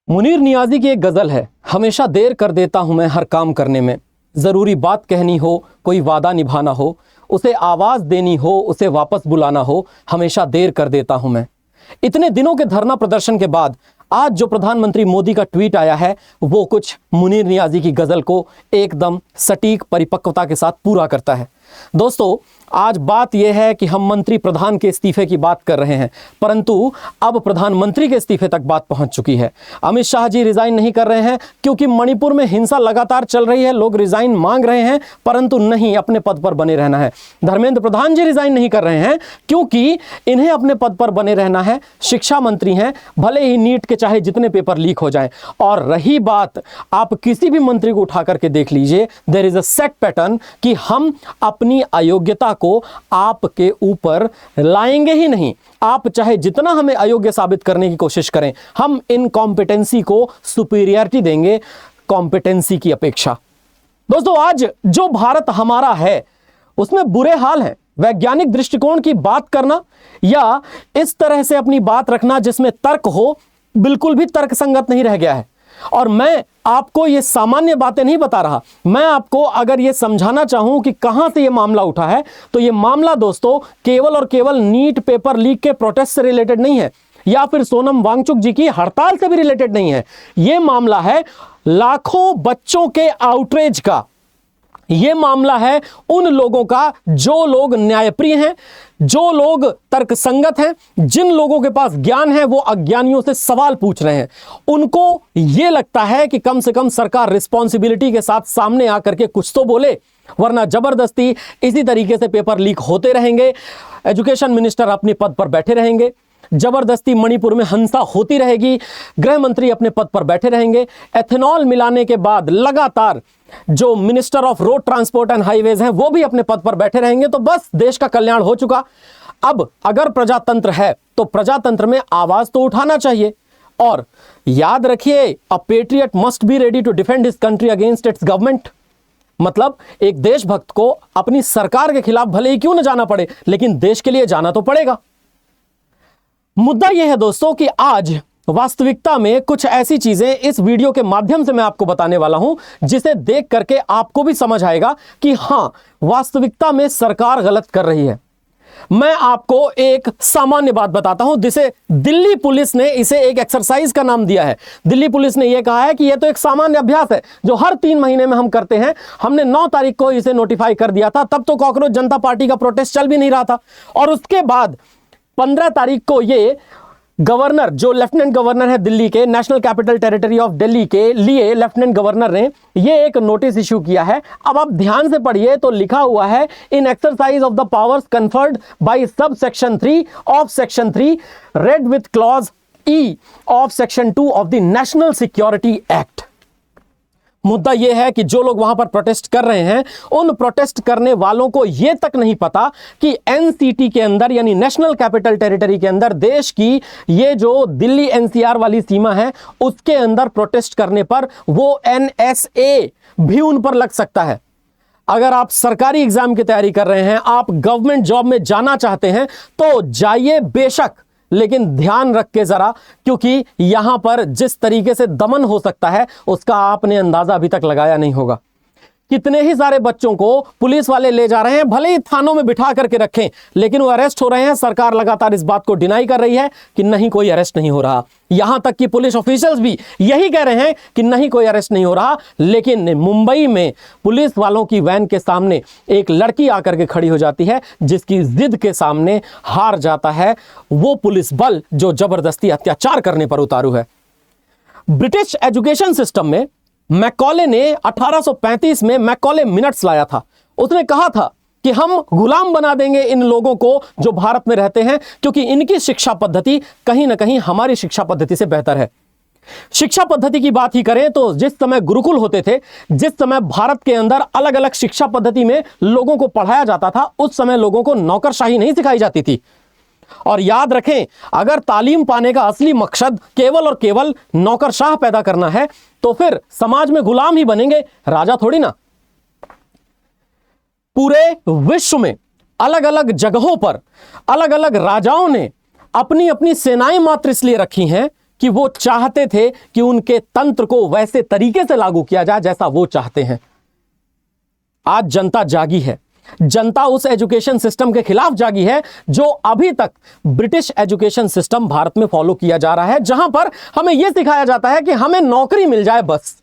मुनीर नियाज़ी की एक गज़ल है, हमेशा देर कर देता हूँ मैं हर काम करने में। ज़रूरी बात कहनी हो, कोई वादा निभाना हो, उसे आवाज़ देनी हो, उसे वापस बुलाना हो, हमेशा देर कर देता हूँ मैं। इतने दिनों के धरना प्रदर्शन के बाद आज जो प्रधानमंत्री मोदी का ट्वीट आया है वो कुछ मुनीर नियाज़ी की गज़ल को एकदम सटीक परिपक्वता के साथ पूरा करता है। दोस्तों, आज बात यह है कि हम मंत्री प्रधान के इस्तीफे की बात कर रहे हैं, परंतु अब प्रधानमंत्री के इस्तीफे तक बात पहुंच चुकी है। अमित शाह जी रिजाइन नहीं कर रहे हैं क्योंकि मणिपुर में हिंसा लगातार चल रही है। लोग रिजाइन मांग रहे हैं परंतु नहीं, अपने पद पर बने रहना है। धर्मेंद्र प्रधान जी रिजाइन नहीं कर रहे हैं क्योंकि इन्हें अपने पद पर बने रहना है। शिक्षा मंत्री हैं, भले ही नीट के चाहे जितने पेपर लीक हो जाएं। और रही बात, आप किसी भी मंत्री को उठा करके देख लीजिए, there is a set pattern कि हम अपनी अयोग्यता को आपके ऊपर लाएंगे ही नहीं। आप चाहे जितना हमें अयोग्य साबित करने की कोशिश करें, हम इनकॉम्पिटेंसी को सुपीरियरिटी देंगे कॉम्पिटेंसी की अपेक्षा। दोस्तों, आज जो भारत हमारा है उसमें बुरे हाल हैं। वैज्ञानिक दृष्टिकोण की बात करना या इस तरह से अपनी बात रखना जिसमें तर्क हो, बिल्कुल भी तर्कसंगत नहीं रह गया है। और मैं आपको ये सामान्य बातें नहीं बता रहा, मैं आपको अगर ये समझाना चाहूं कि कहां से ये मामला उठा है तो ये मामला दोस्तों केवल और केवल नीट पेपर लीक के प्रोटेस्ट से रिलेटेड नहीं है या फिर सोनम वांगचुक जी की हड़ताल से भी रिलेटेड नहीं है। ये मामला है लाखों बच्चों के आउटरीच का। यह मामला है उन लोगों का जो लोग न्यायप्रिय हैं, जो लोग तर्कसंगत हैं, जिन लोगों के पास ज्ञान है वो अज्ञानियों से सवाल पूछ रहे हैं। उनको यह लगता है कि कम से कम सरकार रिस्पॉन्सिबिलिटी के साथ सामने आकर के कुछ तो बोले, वरना जबरदस्ती इसी तरीके से पेपर लीक होते रहेंगे, एजुकेशन मिनिस्टर अपने पद पर बैठे रहेंगे, जबरदस्ती मणिपुर में हिंसा होती रहेगी, गृह मंत्री अपने पद पर बैठे रहेंगे, एथेनॉल मिलाने के बाद लगातार जो minister of road transport and highways हैं वो भी अपने पद पर बैठे रहेंगे, तो बस देश का कल्याण हो चुका। अब अगर प्रजातंत्र है तो प्रजातंत्र में आवाज तो उठाना चाहिए। और याद रखिए, a patriot must be ready to defend his country against its government. मतलब एक देशभक्त को अपनी सरकार के खिलाफ भले ही क्यों न जाना पड़े, लेकिन देश के लिए जाना तो पड़ेगा। मुद्दा यह है दोस्तों कि आज वास्तविकता में कुछ ऐसी चीजें इस वीडियो के माध्यम से मैं आपको बताने वाला हूं जिसे देख करके आपको भी समझ आएगा कि हां, वास्तविकता में सरकार गलत कर रही है। मैं आपको एक सामान्य बात बताता हूं जिसे दिल्ली पुलिस ने इसे एक एक्सरसाइज का नाम दिया है। दिल्ली पुलिस ने यह कहा है कि यह तो एक सामान्य अभ्यास है जो हर 3 महीने में हम करते हैं। हमने 9 तारीख को इसे नोटिफाई कर दिया था, तब तो कॉकरोच जनता पार्टी का प्रोटेस्ट चल भी नहीं रहा था। और उसके बाद 15 तारीख को ये गवर्नर, जो लेफ्टिनेंट गवर्नर है दिल्ली के, national capital territory of Delhi के लिए लेफ्टिनेंट गवर्नर ने ये एक नोटिस इशू किया है। अब आप ध्यान से पढ़िए तो लिखा हुआ है, in exercise of the powers conferred by sub section 3 of section 3 read with clause E of section 2 of the National Security Act. मुद्दा यह है कि जो लोग वहां पर प्रोटेस्ट कर रहे हैं, उन प्रोटेस्ट करने वालों को यह तक नहीं पता कि एनसीटी के अंदर, यानी नेशनल कैपिटल टेरिटरी के अंदर, देश की ये जो दिल्ली एनसीआर वाली सीमा है उसके अंदर प्रोटेस्ट करने पर वो एनएसए भी उन पर लग सकता है। अगर आप सरकारी एग्जाम की तैयारी कर रहे हैं, आप गवर्नमेंट जॉब में जाना चाहते हैं तो जाइए बेशक, लेकिन ध्यान रख के जरा, क्योंकि यहां पर जिस तरीके से दमन हो सकता है उसका आपने अंदाजा अभी तक लगाया नहीं होगा। कितने ही सारे बच्चों को पुलिस वाले ले जा रहे हैं, भले ही थानों में बिठा करके रखें, लेकिन वो अरेस्ट हो रहे हैं। सरकार लगातार इस बात को डिनाई कर रही है कि नहीं, कोई अरेस्ट नहीं हो रहा। यहां तक कि पुलिस ऑफिशियल्स भी यही कह रहे हैं कि नहीं, कोई अरेस्ट नहीं हो रहा। लेकिन मुंबई में पुलिस वालों की वैन के सामने एक लड़की आकर के खड़ी हो जाती है जिसकी जिद के सामने हार जाता है वो पुलिस बल जो जबरदस्ती अत्याचार करने पर उतारू है। ब्रिटिश एजुकेशन सिस्टम में मैकॉले ने 1835 में मैकॉले मिनट्स लाया था। उसने कहा था कि हम गुलाम बना देंगे इन लोगों को जो भारत में रहते हैं, क्योंकि इनकी शिक्षा पद्धति कहीं ना कहीं हमारी शिक्षा पद्धति से बेहतर है। शिक्षा पद्धति की बात ही करें तो जिस समय गुरुकुल होते थे, जिस समय भारत के अंदर अलग अलग शिक्षा पद्धति में लोगों को पढ़ाया जाता था, उस समय लोगों को नौकरशाही नहीं सिखाई जाती थी। और याद रखें, अगर तालीम पाने का असली मकसद केवल और केवल नौकरशाह पैदा करना है तो फिर समाज में गुलाम ही बनेंगे, राजा थोड़ी ना। पूरे विश्व में अलग अलग जगहों पर अलग अलग राजाओं ने अपनी अपनी सेनाएं मात्र इसलिए रखी हैं कि वो चाहते थे कि उनके तंत्र को वैसे तरीके से लागू किया जाए जैसा वो चाहते हैं। आज जनता जागी है, जनता उस एजुकेशन सिस्टम के खिलाफ जागी है जो अभी तक ब्रिटिश एजुकेशन सिस्टम भारत में फॉलो किया जा रहा है, जहां पर हमें यह सिखाया जाता है कि हमें नौकरी मिल जाए, बस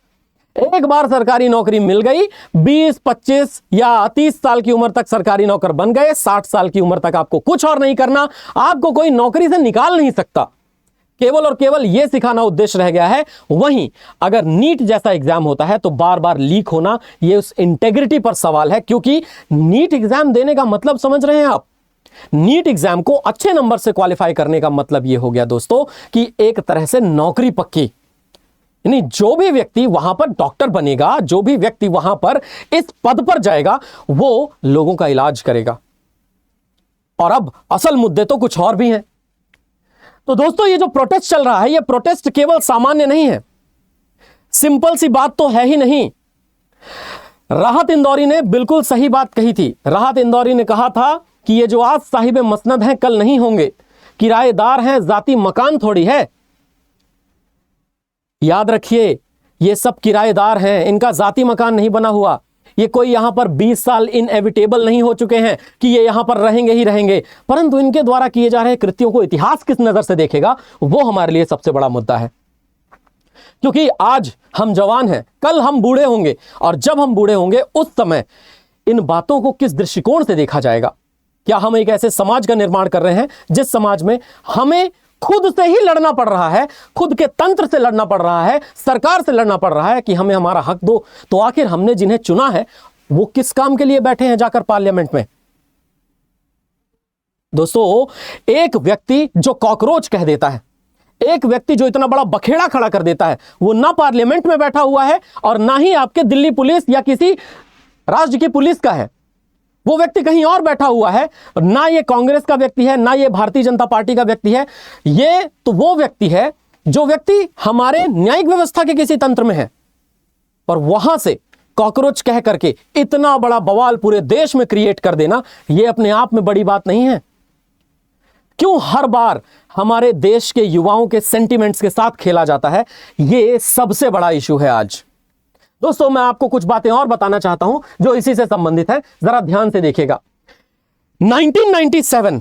एक बार सरकारी नौकरी मिल गई, 20, 25 या 30 साल की उम्र तक सरकारी नौकर बन गए, 60 साल की उम्र तक आपको कुछ और नहीं करना, आपको कोई नौकरी से निकाल नहीं सकता। केवल और केवल यह सिखाना उद्देश्य रह गया है। वहीं अगर नीट जैसा एग्जाम होता है तो बार बार लीक होना, यह उस इंटेग्रिटी पर सवाल है, क्योंकि नीट एग्जाम देने का मतलब समझ रहे हैं आप? नीट एग्जाम को अच्छे नंबर से क्वालिफाई करने का मतलब यह हो गया दोस्तों कि एक तरह से नौकरी पक्की। यानी जो भी व्यक्ति वहां पर डॉक्टर बनेगा, जो भी व्यक्ति वहां पर इस पद पर जाएगा, वो लोगों का इलाज करेगा। और अब असल मुद्दे तो कुछ और भी हैं। तो दोस्तों, ये जो प्रोटेस्ट चल रहा है, ये प्रोटेस्ट केवल सामान्य नहीं है, सिंपल सी बात तो है ही नहीं। राहत इंदौरी ने बिल्कुल सही बात कही थी। राहत इंदौरी ने कहा था कि ये जो आज साहिब मसनद हैं कल नहीं होंगे, किराएदार हैं, जाती मकान थोड़ी है। याद रखिए, ये सब किराएदार हैं, इनका जाती मकान नहीं बना हुआ। ये कोई यहां पर 20 साल इनएविटेबल नहीं हो चुके हैं कि ये यहां पर रहेंगे ही रहेंगे, परंतु इनके द्वारा किए जा रहे कृत्यों को इतिहास किस नजर से देखेगा, वो हमारे लिए सबसे बड़ा मुद्दा है। क्योंकि आज हम जवान हैं, कल हम बूढ़े होंगे, और जब हम बूढ़े होंगे उस समय इन बातों को किस दृष्टिकोण से देखा जाएगा। क्या हम एक ऐसे समाज का निर्माण कर रहे हैं जिस समाज में हमें खुद से ही लड़ना पड़ रहा है, खुद के तंत्र से लड़ना पड़ रहा है, सरकार से लड़ना पड़ रहा है कि हमें हमारा हक दो? तो आखिर हमने जिन्हें चुना है वो किस काम के लिए बैठे हैं जाकर पार्लियामेंट में? दोस्तों, एक व्यक्ति जो कॉकरोच कह देता है, एक व्यक्ति जो इतना बड़ा बखेड़ा खड़ा कर देता है, वो ना पार्लियामेंट में बैठा हुआ है और ना ही आपके दिल्ली पुलिस या किसी राज्य की पुलिस का है। वो व्यक्ति कहीं और बैठा हुआ है। ना ये कांग्रेस का व्यक्ति है, ना ये भारतीय जनता पार्टी का व्यक्ति है। ये तो वो व्यक्ति है जो व्यक्ति हमारे न्यायिक व्यवस्था के किसी तंत्र में है, पर वहां से कॉकरोच कह करके इतना बड़ा बवाल पूरे देश में क्रिएट कर देना, ये अपने आप में बड़ी बात नहीं है। क्यों हर बार हमारे देश के युवाओं के सेंटिमेंट्स के साथ खेला जाता है? ये सबसे बड़ा इशू है आज। दोस्तों, मैं आपको कुछ बातें और बताना चाहता हूं जो इसी से संबंधित है, जरा ध्यान से देखिएगा। 1997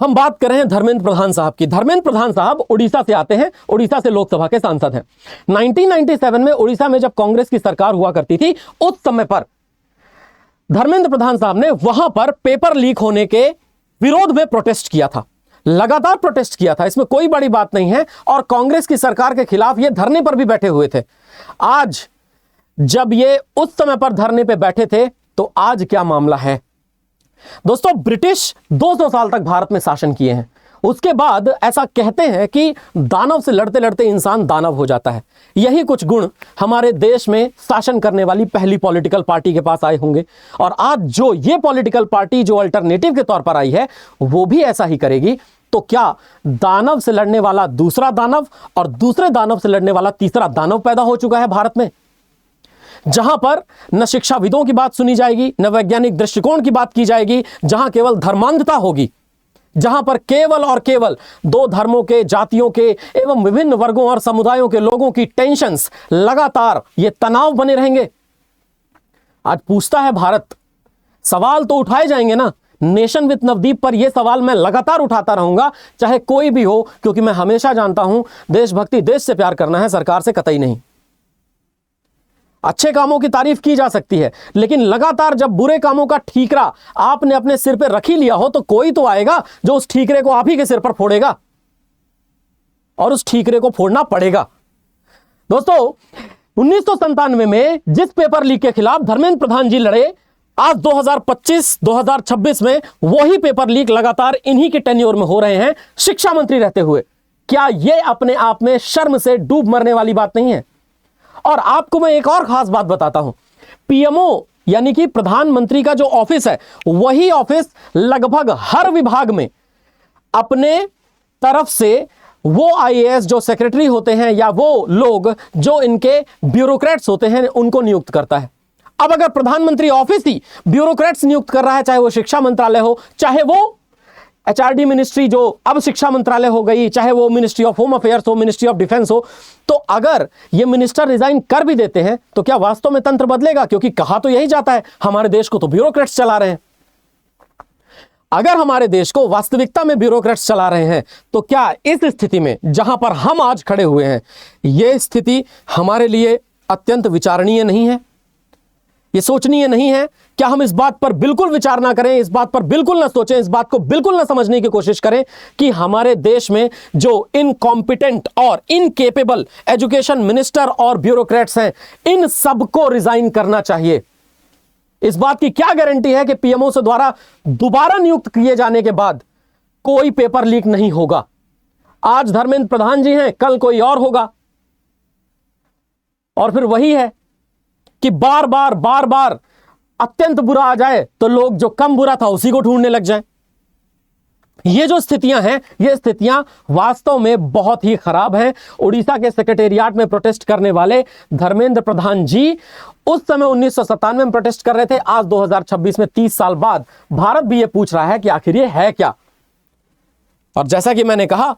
हम बात कर रहे हैं धर्मेंद्र प्रधान साहब की। धर्मेंद्र प्रधान साहब उड़ीसा से आते हैं, उड़ीसा से लोकसभा के सांसद हैं। 1997 में उड़ीसा में जब कांग्रेस की सरकार हुआ करती थी, उस समय पर धर्मेंद्र प्रधान साहब ने वहां पर पेपर लीक होने के विरोध में प्रोटेस्ट किया था, लगातार प्रोटेस्ट किया था, इसमें कोई बड़ी बात नहीं है। और कांग्रेस की सरकार के खिलाफ ये धरने पर भी बैठे हुए थे। आज जब ये उस समय पर धरने पे बैठे थे, तो आज क्या मामला है? दोस्तों, ब्रिटिश 200 साल तक भारत में शासन किए हैं। उसके बाद ऐसा कहते हैं कि दानव से लड़ते लड़ते इंसान दानव हो जाता है। यही कुछ गुण हमारे देश में शासन करने वाली पहली पॉलिटिकल पार्टी के पास आए होंगे। और आज जो ये पॉलिटिकल पार्टी जो अल्टरनेटिव के तौर पर आई है, वो भी ऐसा ही करेगी। तो क्या दानव से लड़ने वाला दूसरा दानव और दूसरे दानव से लड़ने वाला तीसरा दानव पैदा हो चुका है भारत में, जहां पर न शिक्षाविदों की बात सुनी जाएगी, न वैज्ञानिक दृष्टिकोण की बात की जाएगी, जहां केवल धर्मांधता होगी, जहां पर केवल और केवल दो धर्मों के, जातियों के एवं विभिन्न वर्गों और समुदायों के लोगों की टेंशन्स, लगातार ये तनाव बने रहेंगे। आज पूछता है भारत, सवाल तो उठाए जाएंगे ना। नेशन विद नवदीप पर यह सवाल मैं लगातार उठाता रहूंगा, चाहे कोई भी हो, क्योंकि मैं हमेशा जानता हूं देशभक्ति, देश से प्यार करना है, सरकार से कतई नहीं। अच्छे कामों की तारीफ की जा सकती है, लेकिन लगातार जब बुरे कामों का ठीकरा आपने अपने सिर पर रख ही लिया हो, तो कोई तो आएगा जो उस ठीकरे को आप ही के सिर पर फोड़ेगा, और उस ठीकरे को फोड़ना पड़ेगा। दोस्तों, 1997 में जिस पेपर लीक के खिलाफ धर्मेंद्र प्रधान जी लड़े, आज 2025-2026 में वही पेपर लीक लगातार इन्हीं के टेन्योर में हो रहे हैं, शिक्षा मंत्री रहते हुए। क्या यह अपने आप में शर्म से डूब मरने वाली बात नहीं है? और आपको मैं एक और खास बात बताता हूं, पीएमओ यानी कि प्रधानमंत्री का जो ऑफिस है, वही ऑफिस लगभग हर विभाग में अपने तरफ से वो आईएएस जो सेक्रेटरी होते हैं या वो लोग जो इनके ब्यूरोक्रेट्स होते हैं, उनको नियुक्त करता है। अब अगर प्रधानमंत्री ऑफिस ही ब्यूरोक्रेट्स नियुक्त कर रहा है, चाहे वो शिक्षा मंत्रालय हो, चाहे वो एचआरडी मिनिस्ट्री जो अब शिक्षा मंत्रालय हो गई, चाहे वो मिनिस्ट्री ऑफ होम अफेयर्स हो, मिनिस्ट्री ऑफ डिफेंस हो, तो अगर ये मिनिस्टर रिजाइन कर भी देते हैं तो क्या वास्तव में तंत्र बदलेगा? क्योंकि कहा तो यही जाता है हमारे देश को तो ब्यूरोक्रेट्स चला रहे हैं। अगर हमारे देश को वास्तविकता में ब्यूरोक्रेट्स चला रहे हैं तो क्या इस स्थिति में जहां पर हम आज खड़े हुए हैं, यह स्थिति हमारे लिए अत्यंत विचारणीय नहीं है? ये सोचनीय नहीं है? क्या हम इस बात पर बिल्कुल विचार ना करें, इस बात पर बिल्कुल ना सोचें, इस बात को बिल्कुल ना समझने की कोशिश करें कि हमारे देश में जो इनकॉम्पिटेंट और इनकेपेबल एजुकेशन मिनिस्टर और ब्यूरोक्रेट्स हैं, इन सबको रिजाइन करना चाहिए। इस बात की क्या गारंटी है कि पीएमओ से द्वारा दोबारा नियुक्त किए जाने के बाद कोई पेपर लीक नहीं होगा? आज धर्मेंद्र प्रधान जी हैं, कल कोई और होगा। और फिर वही है कि बार बार अत्यंत बुरा आ जाए तो लोग जो कम बुरा था उसी को ढूंढने लग जाएं। ये जो स्थितियां हैं, ये स्थितियां वास्तव में बहुत ही खराब हैं। उड़ीसा के सेक्रेटेरिएट में प्रोटेस्ट करने वाले धर्मेंद्र प्रधान जी उस समय 1997 में प्रोटेस्ट कर रहे थे। आज 2026 में 30 साल बाद भारत भी ये पूछ रहा है कि आखिर ये है क्या। और जैसा कि मैंने कहा,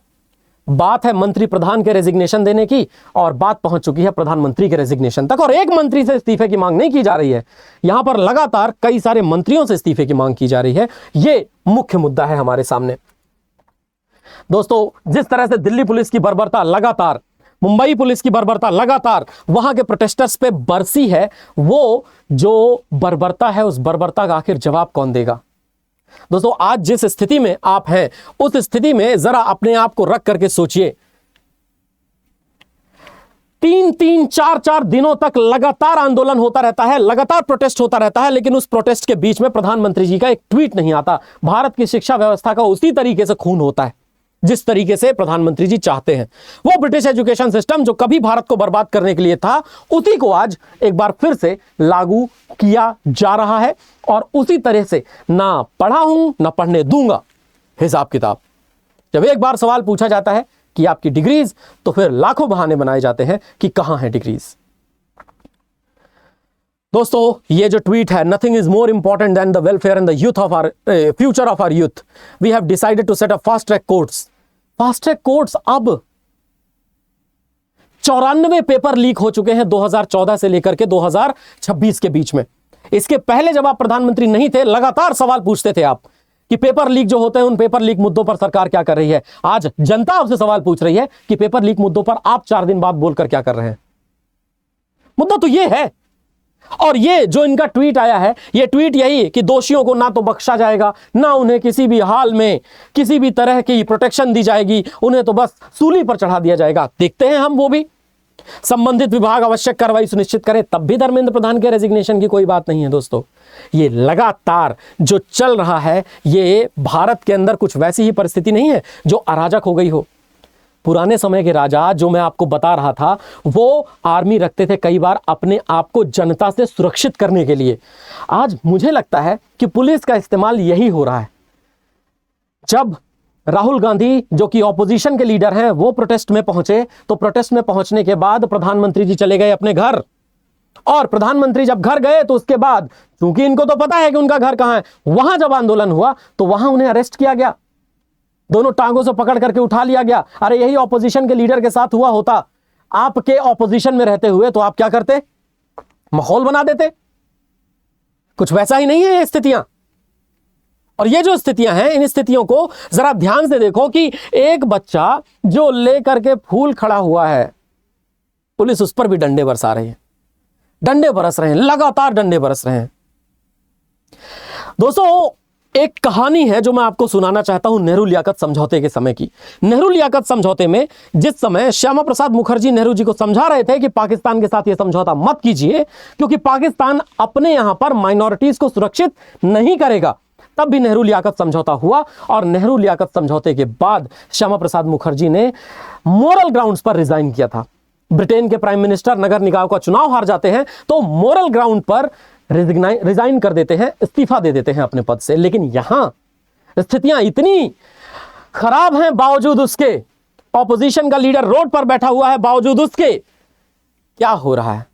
बात है मंत्री प्रधान के रेजिग्नेशन देने की और बात पहुंच चुकी है प्रधानमंत्री के रेजिग्नेशन तक। और एक मंत्री से इस्तीफे की मांग नहीं की जा रही है, यहां पर लगातार कई सारे मंत्रियों से इस्तीफे की मांग की जा रही है। यह मुख्य मुद्दा है हमारे सामने। दोस्तों, जिस तरह से दिल्ली पुलिस की बर्बरता लगातार, मुंबई पुलिस की बर्बरता लगातार वहां के प्रोटेस्टर्स पे बरसी है, वो जो बर्बरता है उस बर्बरता का आखिर जवाब कौन देगा? दोस्तों, आज जिस स्थिति में आप हैं उस स्थिति में जरा अपने आप को रख करके सोचिए। 3-3, 4-4 दिनों तक लगातार आंदोलन होता रहता है, लगातार प्रोटेस्ट होता रहता है, लेकिन उस प्रोटेस्ट के बीच में प्रधानमंत्री जी का एक ट्वीट नहीं आता। भारत की शिक्षा व्यवस्था का उसी तरीके से खून होता है जिस तरीके से प्रधानमंत्री जी चाहते हैं। वो ब्रिटिश एजुकेशन सिस्टम जो कभी भारत को बर्बाद करने के लिए था, उसी को आज एक बार फिर से लागू किया जा रहा है। और उसी तरह से ना पढ़ा हूं ना पढ़ने दूंगा हिसाब किताब। जब एक बार सवाल पूछा जाता है कि आपकी डिग्रीज, तो फिर लाखों बहाने बनाए जाते हैं कि कहां है डिग्रीज। दोस्तों, ये जो ट्वीट है, nothing is more important than the welfare and the youth of our future of our youth, we have decided to set up fast track courts. Fast track courts, अब 94 पेपर लीक हो चुके हैं 2014 से लेकर के 2026 के बीच में। इसके पहले जब आप प्रधानमंत्री नहीं थे, लगातार सवाल पूछते थे आप कि पेपर लीक जो होते हैं उन पेपर लीक मुद्दों पर सरकार क्या कर रही है। आज जनता आपसे सवाल पूछ रही है कि पेपर लीक मुद्दों पर आप 4 दिन बाद बोलकर क्या कर रहे हैं। मुद्दा तो यह है। और ये जो इनका ट्वीट आया है, ये ट्वीट यही कि दोषियों को ना तो बख्शा जाएगा, ना उन्हें किसी भी हाल में किसी भी तरह की प्रोटेक्शन दी जाएगी, उन्हें तो बस सूली पर चढ़ा दिया जाएगा। देखते हैं हम वो भी। संबंधित विभाग आवश्यक कार्रवाई सुनिश्चित करे, तब भी धर्मेंद्र प्रधान के रेजिग्नेशन की कोई बात नहीं है। दोस्तों, ये लगातार जो चल रहा है, ये भारत के अंदर कुछ वैसी ही परिस्थिति नहीं है जो अराजक हो गई हो। पुराने समय के राजा, जो मैं आपको बता रहा था, वो आर्मी रखते थे कई बार अपने आप को जनता से सुरक्षित करने के लिए। आज मुझे लगता है कि पुलिस का इस्तेमाल यही हो रहा है। जब राहुल गांधी, जो कि ऑपोजिशन के लीडर हैं, वो प्रोटेस्ट में पहुंचे, तो प्रोटेस्ट में पहुंचने के बाद प्रधानमंत्री जी चले गए अपने घर। और प्रधानमंत्री जब घर गए तो उसके बाद, क्योंकि इनको तो पता है कि उनका घर कहां है, वहां जब आंदोलन हुआ तो वहां उन्हें अरेस्ट किया गया, दोनों टांगों से पकड़ करके उठा लिया गया। अरे यही ऑपोजिशन के लीडर के साथ हुआ होता, आपके ऑपोजिशन में रहते हुए, तो आप क्या करते? माहौल बना देते। कुछ वैसा ही नहीं है ये स्थितियां। और ये जो स्थितियां हैं, इन स्थितियों को जरा ध्यान से देखो कि एक बच्चा जो लेकर के फूल खड़ा हुआ है, पुलिस उस पर भी डंडे बरसा रही है, डंडे बरस रहे हैं, लगातार डंडे बरस रहे हैं। दोस्तों, एक कहानी है जो मैं आपको सुनाना चाहता हूं नेहरू लियाकत समझौते के समय की। नेहरू लियाकत समझौते में जिस समय श्यामा प्रसाद मुखर्जी नेहरू जी को समझा रहे थे कि पाकिस्तान के साथ यह समझौता मत कीजिए क्योंकि पाकिस्तान अपने यहां पर माइनॉरिटीज को सुरक्षित नहीं करेगा, तब भी नेहरू लियाकत समझौता हुआ। और नेहरू लियाकत समझौते के बाद श्यामा प्रसाद मुखर्जी ने मोरल ग्राउंड्स पर रिजाइन किया था। ब्रिटेन के प्राइम मिनिस्टर नगर निकाय का चुनाव हार जाते हैं तो मोरल ग्राउंड पर रिजाइन कर देते हैं, इस्तीफा दे देते हैं अपने पद से। लेकिन यहां स्थितियां इतनी खराब हैं, बावजूद उसके ऑपोजिशन का लीडर रोड पर बैठा हुआ है, बावजूद उसके क्या हो रहा है।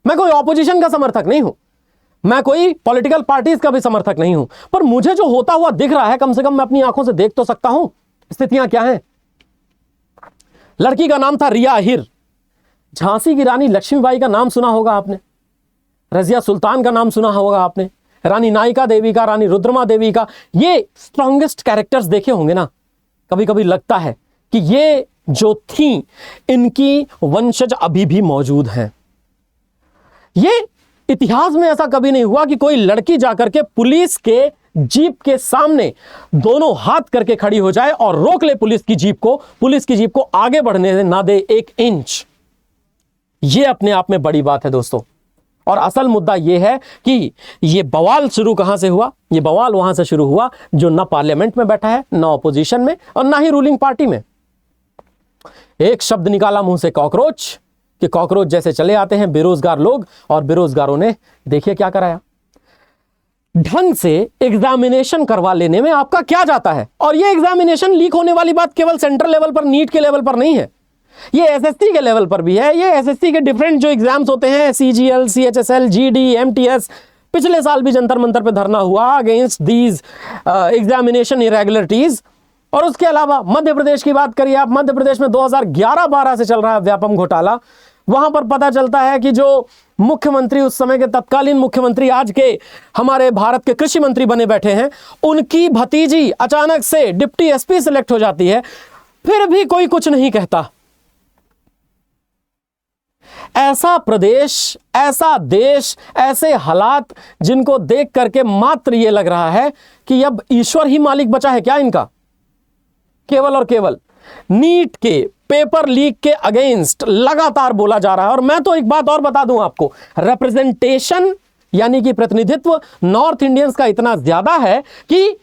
मैं कोई ऑपोजिशन का समर्थक नहीं हूं, मैं कोई पॉलिटिकल पार्टीज का भी समर्थक नहीं हूं, पर मुझे जो होता हुआ दिख रहा है कम से कम मैं अपनी आंखों से देख तो सकता हूं। स्थितियां क्या हैं? लड़की का नाम था रिया अहिर। झांसी की रानी लक्ष्मीबाई का नाम सुना होगा आपने, रजिया सुल्तान का नाम सुना होगा आपने, रानी नायिका देवी का, रानी रुद्रमा देवी का। ये स्ट्रॉन्गेस्ट कैरेक्टर्स देखे होंगे ना। कभी कभी लगता है कि ये जो थी इनकी वंशज अभी भी मौजूद हैं। ये इतिहास में ऐसा कभी नहीं हुआ कि कोई लड़की जाकर के पुलिस के जीप के सामने दोनों हाथ करके खड़ी हो जाए और रोक ले पुलिस की जीप को आगे बढ़ने ना दे 1 इंच। ये अपने आप में बड़ी बात है दोस्तों। और असल मुद्दा यह है कि ये बवाल शुरू कहां से हुआ? ये बवाल वहां से शुरू हुआ जो ना पार्लियामेंट में बैठा है, ना ऑपोजिशन में और ना ही रूलिंग पार्टी में। एक शब्द निकाला मुंह से, कॉकरोच, कि कॉकरोच जैसे चले आते हैं बेरोजगार लोग, और बेरोजगारों ने देखिए क्या कराया। ढंग से एग्जामिनेशन करवा लेने में आपका क्या जाता है? और ये एग्जामिनेशन लीक होने वाली बात केवल सेंट्रल लेवल पर, नीट के लेवल पर नहीं है, ये एसएससी के लेवल पर भी है। ये एसएससी के डिफरेंट जो एग्जाम्स होते हैं, सीजीएल, सीएचएसएल, जीडी, एमटीएस, पिछले साल भी जंतर मंतर पे धरना हुआ अगेंस्ट दीज एग्जामिनेशन इरेगुलरिटीज। और उसके अलावा मध्य प्रदेश की बात करिए आप, मध्य प्रदेश में 2011-12 से चल रहा है व्यापम घोटाला। वहां पर पता चलता है कि जो मुख्यमंत्री, उस समय के तत्कालीन मुख्यमंत्री, आज के हमारे भारत के कृषि मंत्री बने बैठे हैं, उनकी भतीजी अचानक से डिप्टी एसपी सिलेक्ट हो जाती है, फिर भी कोई कुछ नहीं कहता। ऐसा प्रदेश, ऐसा देश, ऐसे हालात जिनको देख करके मात्र यह लग रहा है कि अब ईश्वर ही मालिक बचा है क्या इनका। केवल और केवल नीट के पेपर लीक के अगेंस्ट लगातार बोला जा रहा है। और मैं तो एक बात और बता दूं आपको, रिप्रेजेंटेशन यानी कि प्रतिनिधित्व नॉर्थ इंडियंस का इतना ज्यादा है कि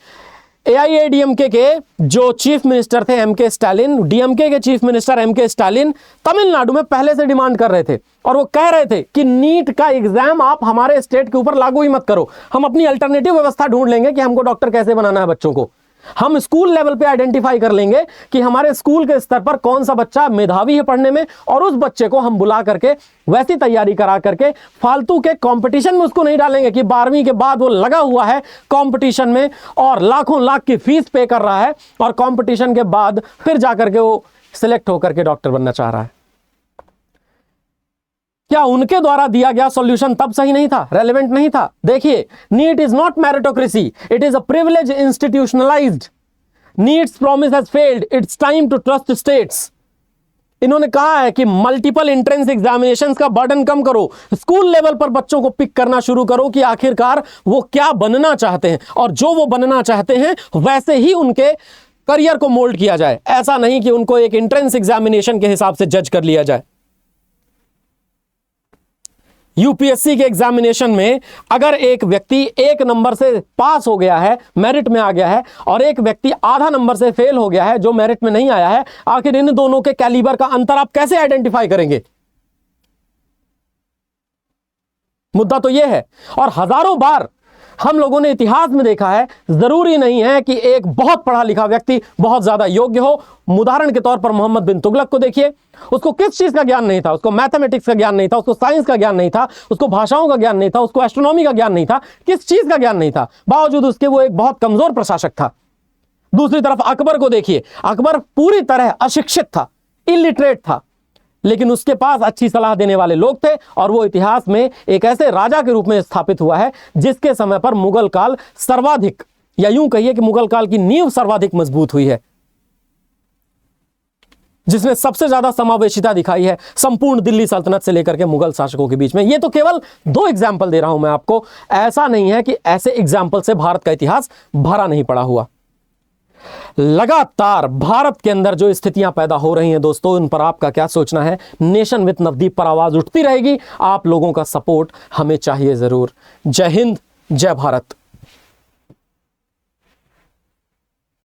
एआईएडीएमके के जो चीफ मिनिस्टर थे एमके स्टालिन, डीएमके के chief minister MK Stalin Tamil Nadu में पहले से डिमांड कर रहे थे, और वो कह रहे थे कि नीट का एग्जाम आप हमारे स्टेट के ऊपर लागू ही मत करो, हम अपनी अल्टरनेटिव व्यवस्था ढूंढ लेंगे कि हमको डॉक्टर कैसे बनाना है बच्चों को। हम स्कूल लेवल पे आइडेंटिफाई कर लेंगे कि हमारे स्कूल के स्तर पर कौन सा बच्चा मेधावी है पढ़ने में, और उस बच्चे को हम बुला करके वैसी तैयारी करा करके फालतू के कंपटीशन में उसको नहीं डालेंगे कि 12वीं के बाद वो लगा हुआ है कंपटीशन में और लाखों लाख की फीस पे कर रहा है, और कंपटीशन के बाद फिर जाकर के वो सिलेक्ट होकर के डॉक्टर बनना चाह रहा है। क्या उनके द्वारा दिया गया सॉल्यूशन तब सही नहीं था, रेलेवेंट नहीं था? देखिए, NEET is not meritocracy, it is a privilege institutionalized. NEET's promise has failed, it's time to trust states. इन्होंने कहा है कि मल्टीपल एंट्रेंस एग्जामिनेशंस का बर्डन कम करो, स्कूल लेवल पर बच्चों को पिक करना शुरू करो कि आखिरकार वो क्या बनना चाहते हैं, और जो वो बनना चाहते हैं वैसे ही उनके करियर को मोल्ड किया जाए। ऐसा नहीं कि उनको एक एंट्रेंस एग्जामिनेशन के हिसाब से जज कर लिया जाए। यूपीएससी के एग्जामिनेशन में अगर एक व्यक्ति 1 नंबर से पास हो गया है, मेरिट में आ गया है, और एक व्यक्ति आधा नंबर से फेल हो गया है जो मेरिट में नहीं आया है, आखिर इन दोनों के कैलिबर का अंतर आप कैसे आइडेंटिफाई करेंगे? मुद्दा तो यह है। और हजारों बार हम लोगों ने इतिहास में देखा है, जरूरी नहीं है कि एक बहुत पढ़ा लिखा व्यक्ति बहुत ज्यादा योग्य हो। उदाहरण के तौर पर मोहम्मद बिन तुगलक को देखिए, उसको किस चीज का ज्ञान नहीं था? उसको मैथमेटिक्स का ज्ञान नहीं था, उसको साइंस का ज्ञान नहीं था, उसको भाषाओं का ज्ञान नहीं था, उसको एस्ट्रोनॉमी का ज्ञान नहीं था, किस चीज का ज्ञान नहीं था, बावजूद उसके वो एक बहुत कमजोर प्रशासक था। दूसरी तरफ अकबर को देखिए, अकबर पूरी तरह अशिक्षित था, इलिटरेट था, लेकिन उसके पास अच्छी सलाह देने वाले लोग थे, और वो इतिहास में एक ऐसे राजा के रूप में स्थापित हुआ है जिसके समय पर मुगल काल सर्वाधिक, या यूं कहिए कि मुगल काल की नींव सर्वाधिक मजबूत हुई है, जिसने सबसे ज्यादा समावेशिता दिखाई है संपूर्ण दिल्ली सल्तनत से लेकर के मुगल शासकों के बीच में। ये तो केवल 2 एग्जाम्पल दे रहा हूं मैं आपको, ऐसा नहीं है कि ऐसे एग्जाम्पल से भारत का इतिहास भरा नहीं पड़ा हुआ। लगातार भारत के अंदर जो स्थितियां पैदा हो रही हैं दोस्तों, उन पर आपका क्या सोचना है? नेशन विद नवदीप पर आवाज उठती रहेगी, आप लोगों का सपोर्ट हमें चाहिए जरूर। जय हिंद, जय भारत।